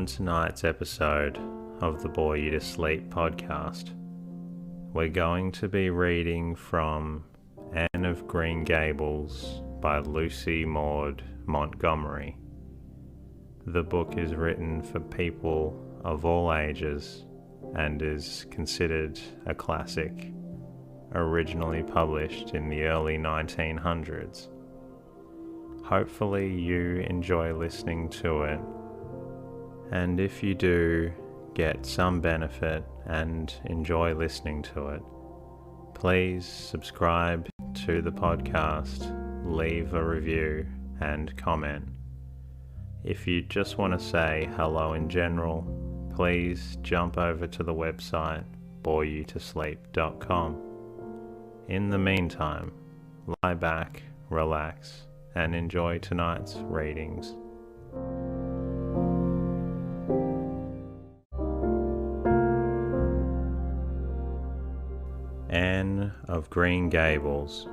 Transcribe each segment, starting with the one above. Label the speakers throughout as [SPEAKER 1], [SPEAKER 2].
[SPEAKER 1] On tonight's episode of the Bore You to Sleep podcast, we're going to be reading from Anne of Green Gables by Lucy Maud Montgomery. The book is written for people of all ages and is considered a classic, originally published in the early 1900s. Hopefully you enjoy listening to it, and if you do get some benefit and enjoy listening to it, please subscribe to the podcast, leave a review and comment. If you just want to say hello in general, please jump over to the website 𝐵oreyoutosleep.com. In the meantime, lie back, relax, and enjoy tonight's readings. Anne of Green Gables,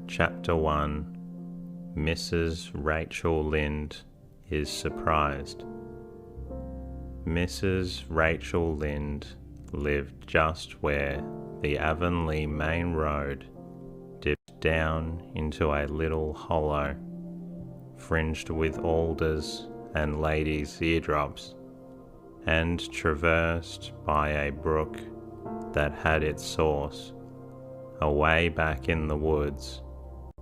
[SPEAKER 1] Chapter 1. Mrs. Rachel Lynde is surprised. Mrs. Rachel Lynde lived just where the Avonlea main road dipped down into a little hollow, fringed with alders and ladies' eardrops, and traversed by a brook that had its source away back in the woods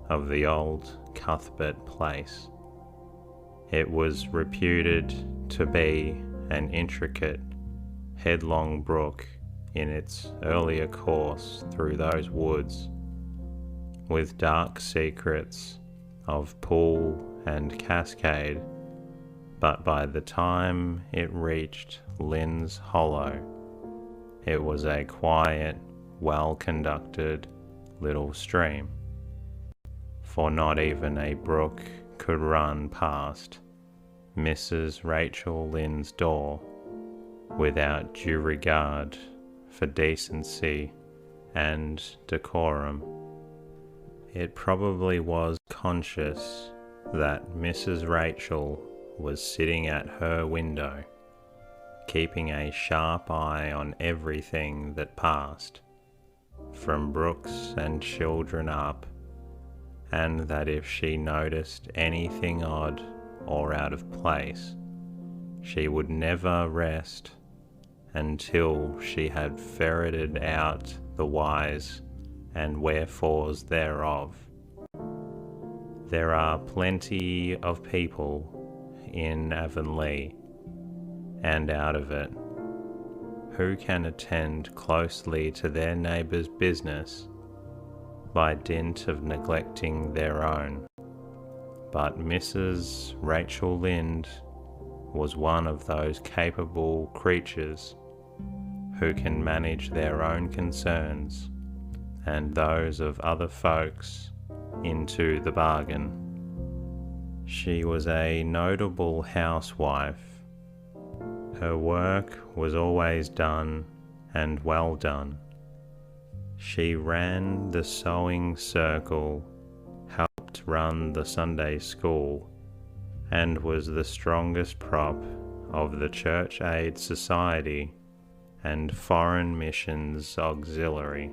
[SPEAKER 1] of the old Cuthbert place. It was reputed to be an intricate, headlong brook in its earlier course through those woods, with dark secrets of pool and cascade, but by the time it reached Lynn's Hollow, it was a quiet, well-conducted little stream, for not even a brook could run past Mrs. Rachel Lynde's door without due regard for decency and decorum. It probably was conscious that Mrs. Rachel was sitting at her window, keeping a sharp eye on everything that passed, from brooks and children up, and that if she noticed anything odd or out of place, she would never rest until she had ferreted out the whys and wherefores thereof. There are plenty of people in Avonlea and out of it who can attend closely to their neighbour's business by dint of neglecting their own. But Mrs. Rachel Lynde was one of those capable creatures who can manage their own concerns and those of other folks into the bargain. She was a notable housewife. Her work was always done and well done. She ran the sewing circle, helped run the Sunday school, and was the strongest prop of the Church Aid Society and Foreign Missions Auxiliary.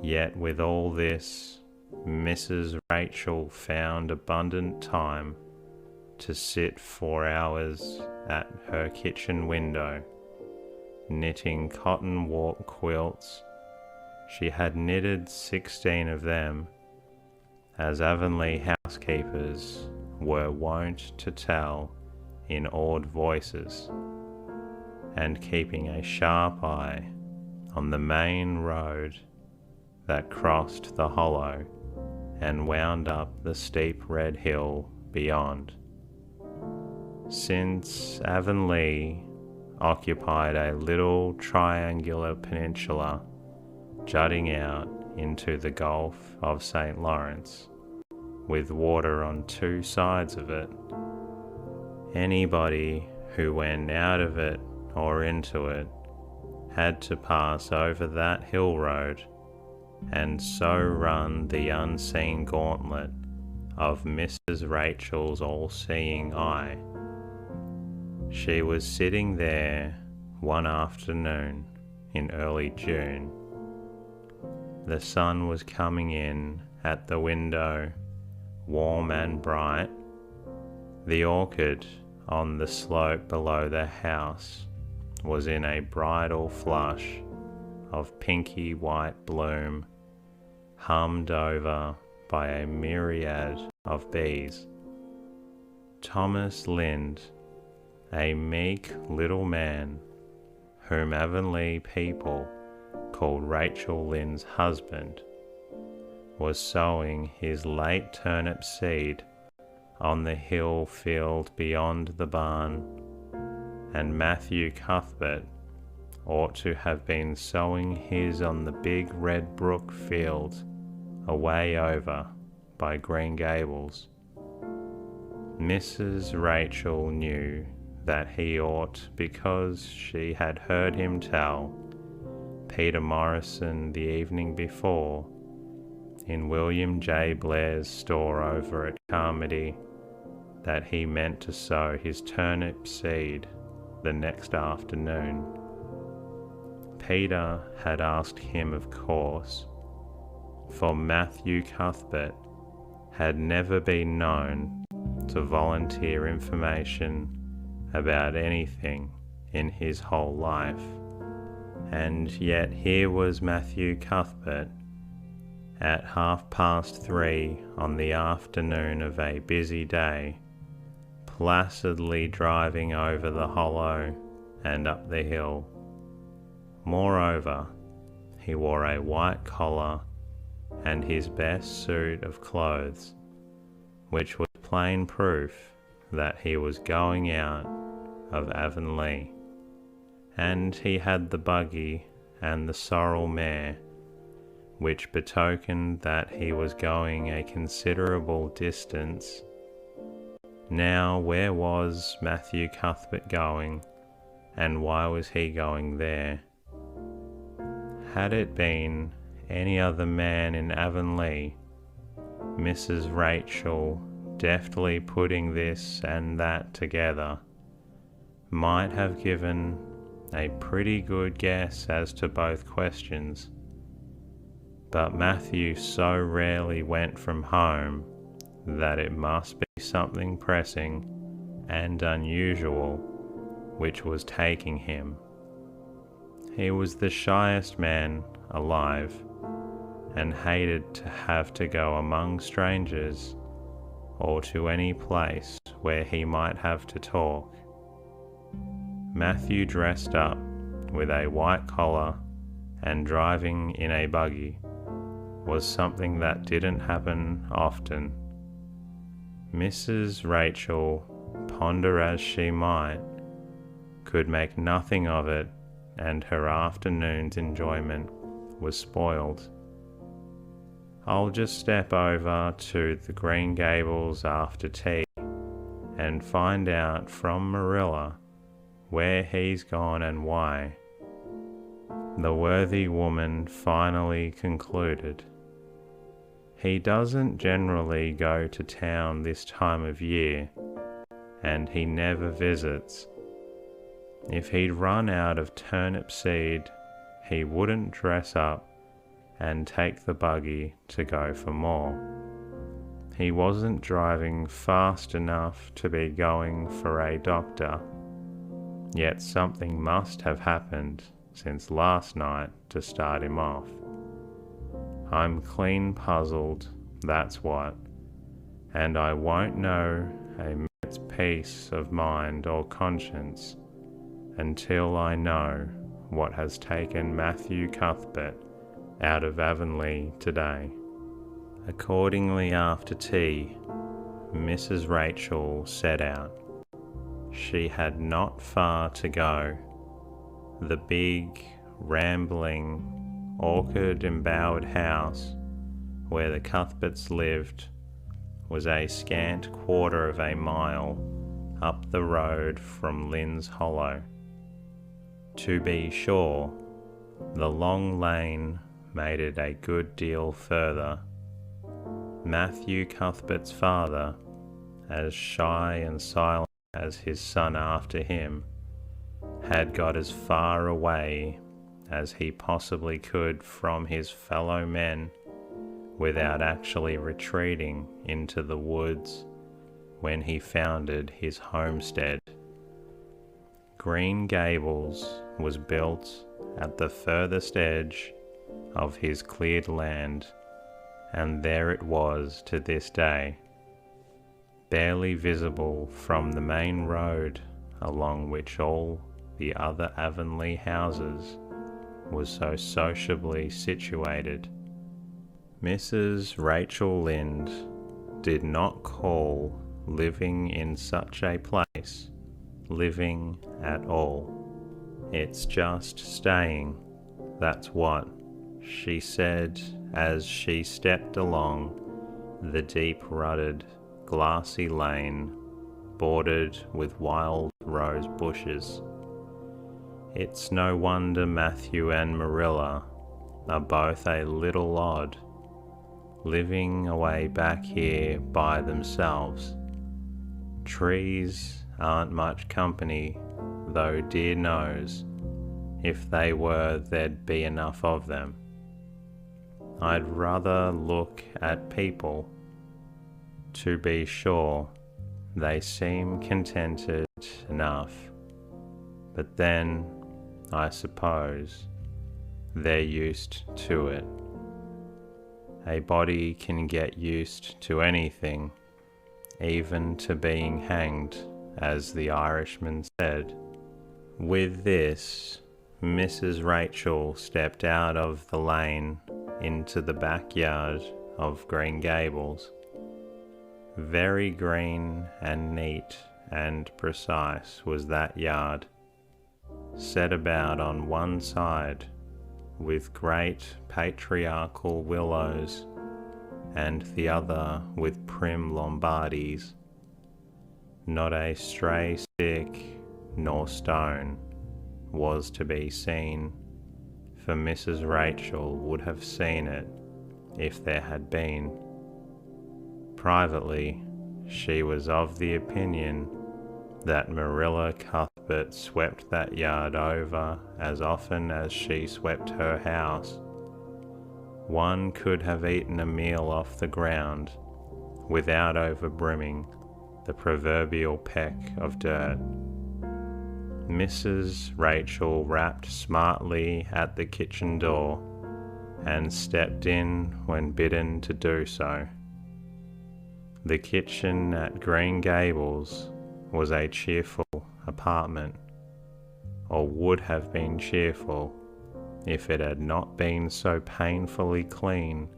[SPEAKER 1] Yet with all this, Mrs. Rachel found abundant time to sit for hours at her kitchen window, knitting cotton warp quilts. She had knitted 16 of them, as Avonlea housekeepers were wont to tell in awed voices, and keeping a sharp eye on the main road that crossed the hollow and wound up the steep red hill beyond. Since Avonlea occupied a little triangular peninsula jutting out into the Gulf of St. Lawrence, with water on two sides of it, anybody who went out of it or into it had to pass over that hill road and so run the unseen gauntlet of Mrs. Rachel's all-seeing eye. She was sitting there one afternoon in early June. The sun was coming in at the window, warm and bright. The orchid on the slope below the house was in a bridal flush of pinky white bloom, hummed over by a myriad of bees. Thomas Lind, a meek little man whom Avonlea people called Rachel Lind's husband, was sowing his late turnip seed on the hill field beyond the barn, and Matthew Cuthbert ought to have been sowing his on the big red brook field away over by Green Gables. Mrs. Rachel knew that he ought because she had heard him tell Peter Morrison the evening before in William J. Blair's store over at Carmody that he meant to sow his turnip seed the next afternoon. Peter had asked him, of course, for Matthew Cuthbert had never been known to volunteer information about anything in his whole life. And yet here was Matthew Cuthbert at 3:30 on the afternoon of a busy day, placidly driving over the hollow and up the hill. Moreover, he wore a white collar and his best suit of clothes, which was plain proof that he was going out of Avonlea. And he had the buggy and the sorrel mare, which betokened that he was going a considerable distance. Now, where was Matthew Cuthbert going, and why was he going there? Had it been any other man in Avonlea, Mrs. Rachel, deftly putting this and that together, might have given a pretty good guess as to both questions. But Matthew so rarely went from home that it must be something pressing and unusual which was taking him. He was the shyest man alive, and hated to have to go among strangers or to any place where he might have to talk. Matthew dressed up with a white collar and driving in a buggy was something that didn't happen often. Mrs. Rachel, ponder as she might, could make nothing of it, and her afternoon's enjoyment was spoiled. I'll just step over to the Green Gables after tea and find out from Marilla where he's gone and why, the worthy woman finally concluded. He doesn't generally go to town this time of year, and he never visits. If he'd run out of turnip seed, he wouldn't dress up and take the buggy to go for more. He wasn't driving fast enough to be going for a doctor, yet something must have happened since last night to start him off. I'm clean puzzled, that's what, and I won't know a minute's peace of mind or conscience until I know what has taken Matthew Cuthbert out of Avonlea today. Accordingly, after tea, Mrs. Rachel set out. She had not far to go. The big, rambling, orchid-embowered house where the Cuthberts lived was a scant quarter of a mile up the road from Lynn's Hollow. To be sure, the long lane made it a good deal further. Matthew Cuthbert's father, as shy and silent as his son after him, had got as far away as he possibly could from his fellow men without actually retreating into the woods when he founded his homestead. Green Gables was built at the furthest edge of his cleared land, and there it was to this day, barely visible from the main road along which all the other Avonlea houses was so sociably situated. Mrs. Rachel Lynde did not call living in such a place living at all. It's just staying, that's what, she said as she stepped along the deep-rutted, glassy lane bordered with wild rose bushes. It's no wonder Matthew and Marilla are both a little odd, living away back here by themselves. Trees aren't much company, though dear knows, if they were there'd be enough of them. I'd rather look at people. To be sure, they seem contented enough, but then, I suppose, they're used to it. A body can get used to anything, even to being hanged, as the Irishman said. With this, Mrs. Rachel stepped out of the lane into the backyard of Green Gables. Very green and neat and precise was that yard, set about on one side with great patriarchal willows and the other with prim Lombardies. Not a stray stick nor stone was to be seen, for Mrs. Rachel would have seen it if there had been. Privately, she was of the opinion that Marilla Cuthbert swept that yard over as often as she swept her house. One could have eaten a meal off the ground without overbrimming the proverbial peck of dirt. Mrs. Rachel rapped smartly at the kitchen door and stepped in when bidden to do so. The kitchen at Green Gables was a cheerful apartment, or would have been cheerful if it had not been so painfully clean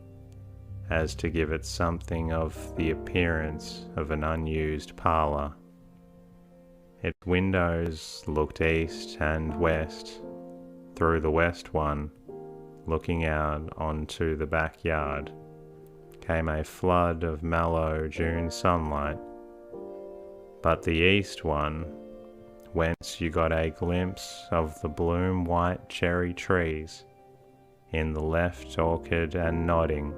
[SPEAKER 1] as to give it something of the appearance of an unused parlour. Its windows looked east and west. Through the west one, looking out onto the backyard, came a flood of mellow June sunlight, but the east one, whence you got a glimpse of the bloom-white cherry trees in the left orchard and nodding,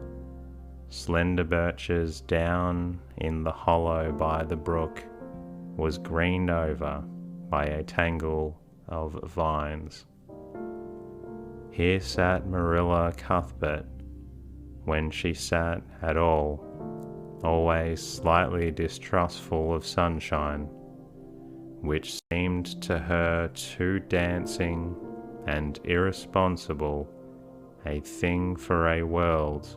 [SPEAKER 1] slender birches down in the hollow by the brook, was greened over by a tangle of vines. Here sat Marilla Cuthbert, when she sat at all, always slightly distrustful of sunshine, which seemed to her too dancing and irresponsible a thing for a world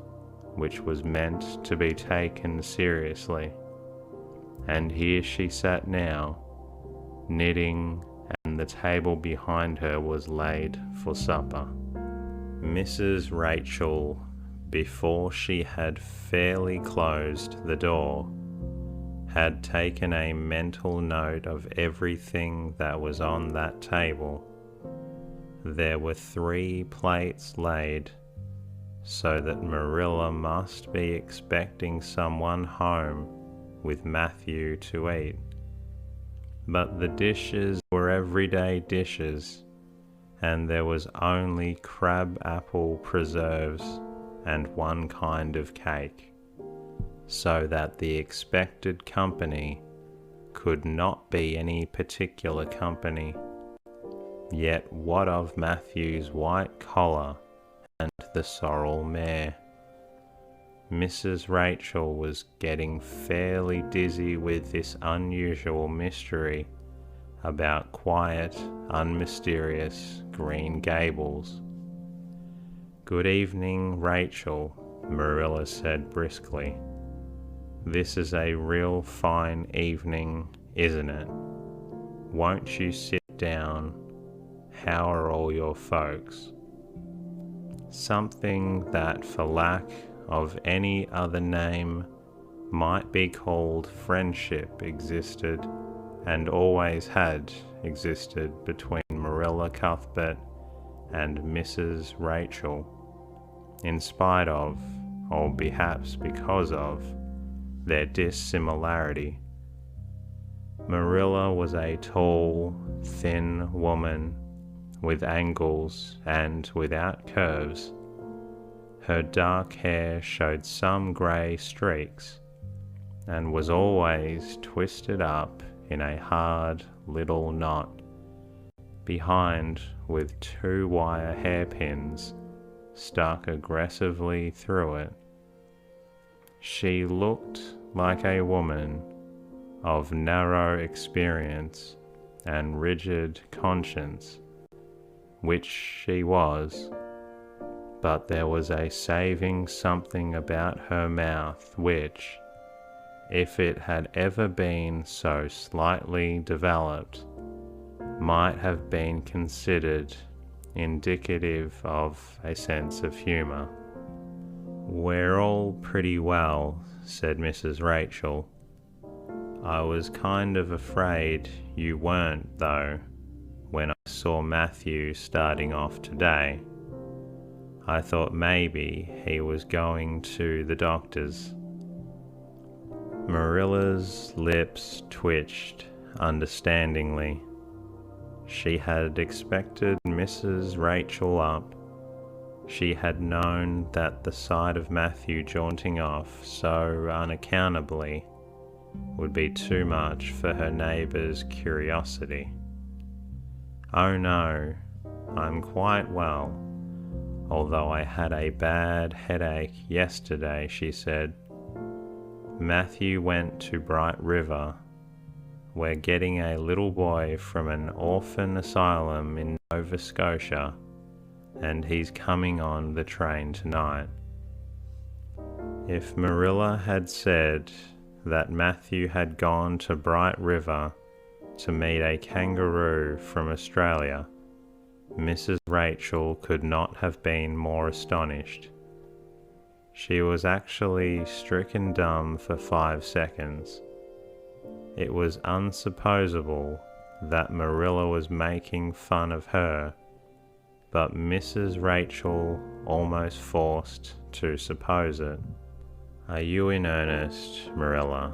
[SPEAKER 1] which was meant to be taken seriously. And here she sat now, knitting, and the table behind her was laid for supper. Mrs. Rachel, before she had fairly closed the door, had taken a mental note of everything that was on that table. There were 3 plates laid, so that Marilla must be expecting someone home with Matthew to eat. But the dishes were everyday dishes, and there was only crab-apple preserves and one kind of cake, so that the expected company could not be any particular company. Yet what of Matthew's white collar and the sorrel mare? Mrs. Rachel was getting fairly dizzy with this unusual mystery about quiet, unmysterious Green Gables. "Good evening, Rachel," Marilla said briskly. "This is a real fine evening, isn't it? Won't you sit down? How are all your folks?" Something that, for lack of any other name, might be called friendship existed, and always had existed, between Marilla Cuthbert and Mrs. Rachel, in spite of, or perhaps because of, their dissimilarity. Marilla was a tall, thin woman with angles and without curves. Her dark hair showed some grey streaks, and was always twisted up in a hard little knot, behind with 2 wire hairpins stuck aggressively through it. She looked like a woman of narrow experience and rigid conscience, which she was, but there was a saving something about her mouth which, if it had ever been so slightly developed, might have been considered indicative of a sense of humour. "We're all pretty well," said Mrs. Rachel. "I was kind of afraid you weren't, though, when I saw Matthew starting off today. I thought maybe he was going to the doctor's." Marilla's lips twitched understandingly. She had expected Mrs. Rachel up. She had known that the sight of Matthew jaunting off so unaccountably would be too much for her neighbour's curiosity. "Oh no, I'm quite well, although I had a bad headache yesterday," she said. "Matthew went to Bright River. We're getting a little boy from an orphan asylum in Nova Scotia, and he's coming on the train tonight." If Marilla had said that Matthew had gone to Bright River to meet a kangaroo from Australia, Mrs. Rachel could not have been more astonished. She was actually stricken dumb for 5 seconds. It was unsupposable that Marilla was making fun of her, but Mrs. Rachel almost forced to suppose it. "Are you in earnest, Marilla?"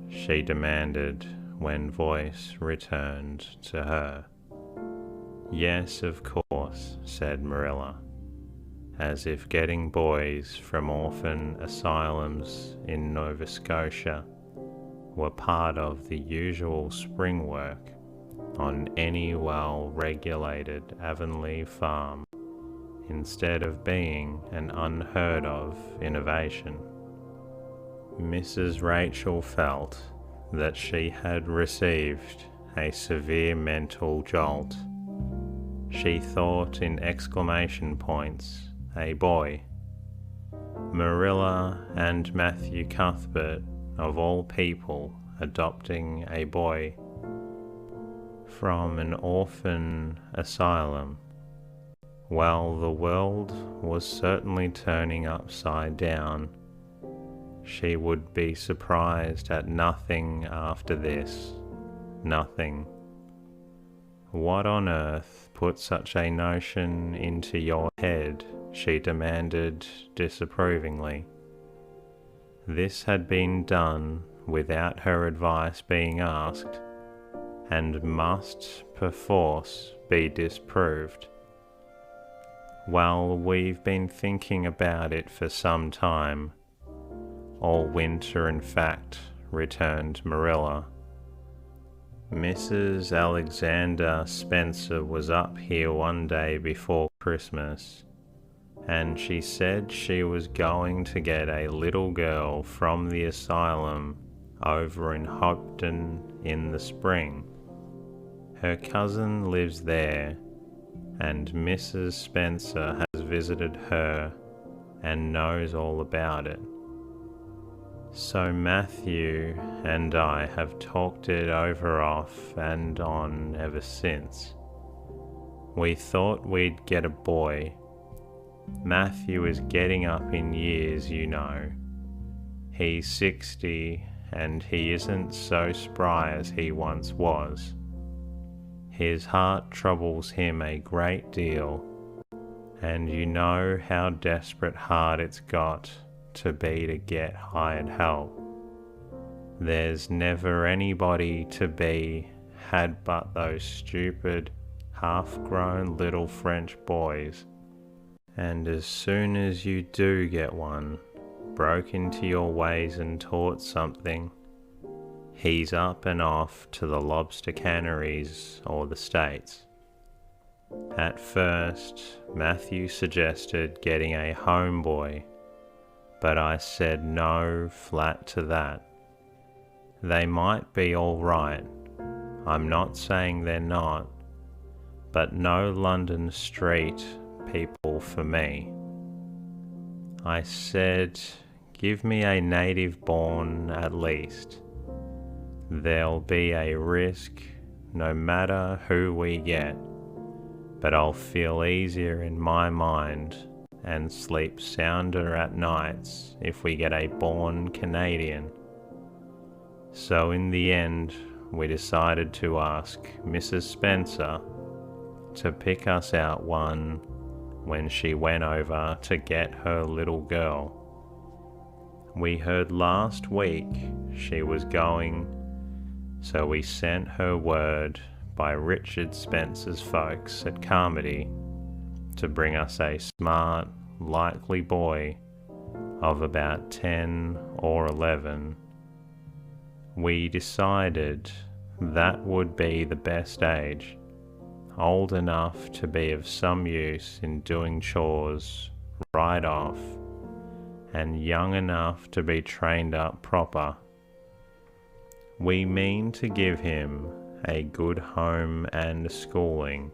[SPEAKER 1] she demanded when voice returned to her. "Yes, of course," said Marilla, as if getting boys from orphan asylums in Nova Scotia were part of the usual spring work on any well-regulated Avonlea farm, instead of being an unheard of innovation. Mrs. Rachel felt that she had received a severe mental jolt. She thought in exclamation points, "A boy." Marilla and Matthew Cuthbert, of all people, adopting a boy from an orphan asylum. Well, the world was certainly turning upside down. She would be surprised at nothing after this. Nothing. "What on earth put such a notion into your head?" she demanded disapprovingly. This had been done without her advice being asked, and must perforce be disproved. "Well, we've been thinking about it for some time. All winter, in fact," returned Marilla. Mrs. Alexander Spencer was up here one day before Christmas, and she said she was going to get a little girl from the asylum over in Hopton in the spring. Her cousin lives there, and Mrs. Spencer has visited her and knows all about it. So Matthew and I have talked it over off and on ever since. We thought we'd get a boy. Matthew is getting up in years, you know. He's 60 and he isn't so spry as he once was. His heart troubles him a great deal, and you know how desperate hard it's got to be to get hired help. There's never anybody to be had but those stupid, half-grown little French boys. And as soon as you do get one, broke into your ways and taught something, he's up and off to the lobster canneries or the States. At first, Matthew suggested getting a homeboy, but I said no flat to that. They might be all right, I'm not saying they're not, but no London street people for me. I said, give me a native born at least. There'll be a risk no matter who we get, but I'll feel easier in my mind and sleep sounder at nights if we get a born Canadian. So in the end, we decided to ask Mrs. Spencer to pick us out one when she went over to get her little girl. We heard last week she was going, so we sent her word by Richard Spencer's folks at Carmody to bring us a smart, likely boy of about 10 or 11. We decided that would be the best age, old enough to be of some use in doing chores right off, and young enough to be trained up proper. We mean to give him a good home and schooling.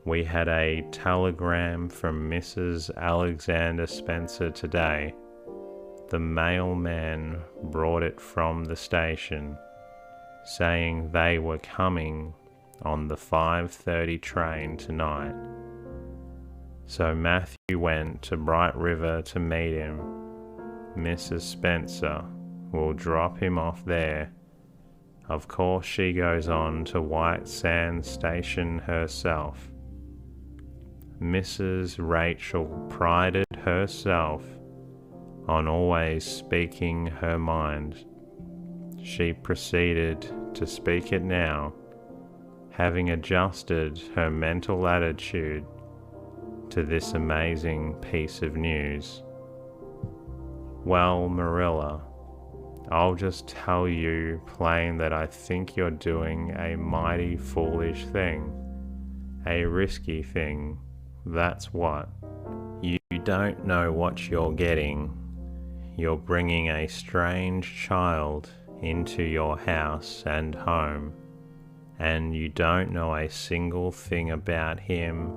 [SPEAKER 1] We had a telegram from Mrs. Alexander Spencer today. The mailman brought it from the station, saying they were coming on the 5:30 train tonight. So Matthew went to Bright River to meet him. Mrs. Spencer will drop him off there. Of course she goes on to White Sands Station herself. Mrs. Rachel prided herself on always speaking her mind. She proceeded to speak it now, having adjusted her mental attitude to this amazing piece of news. Well, Marilla, I'll just tell you plain that I think you're doing a mighty foolish thing, a risky thing, that's what. You don't know what you're getting. You're bringing a strange child into your house and home, and you don't know a single thing about him,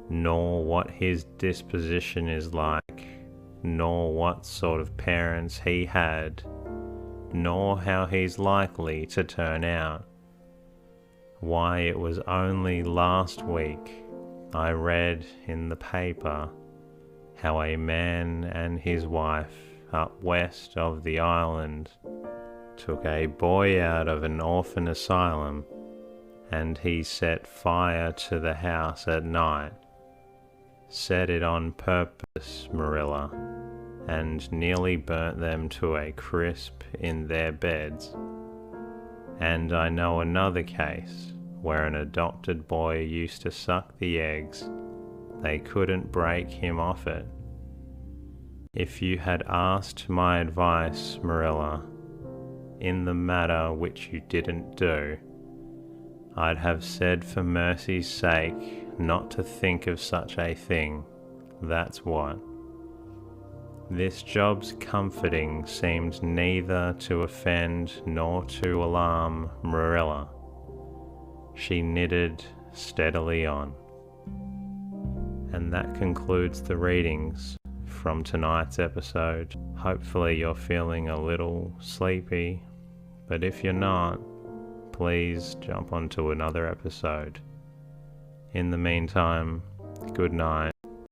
[SPEAKER 1] nor what his disposition is like, nor what sort of parents he had, nor how he's likely to turn out. Why, it was only last week I read in the paper how a man and his wife up west of the island took a boy out of an orphan asylum, and he set fire to the house at night. Set it on purpose, Marilla, and nearly burnt them to a crisp in their beds. And I know another case where an adopted boy used to suck the eggs. They couldn't break him off it. If you had asked my advice, Marilla, in the matter which you didn't do, I'd have said for mercy's sake not to think of such a thing, that's what. This job's comforting seemed neither to offend nor to alarm Marilla. She knitted steadily on. And that concludes the readings from tonight's episode. Hopefully you're feeling a little sleepy, but if you're not, please jump onto another episode. In the meantime, good night.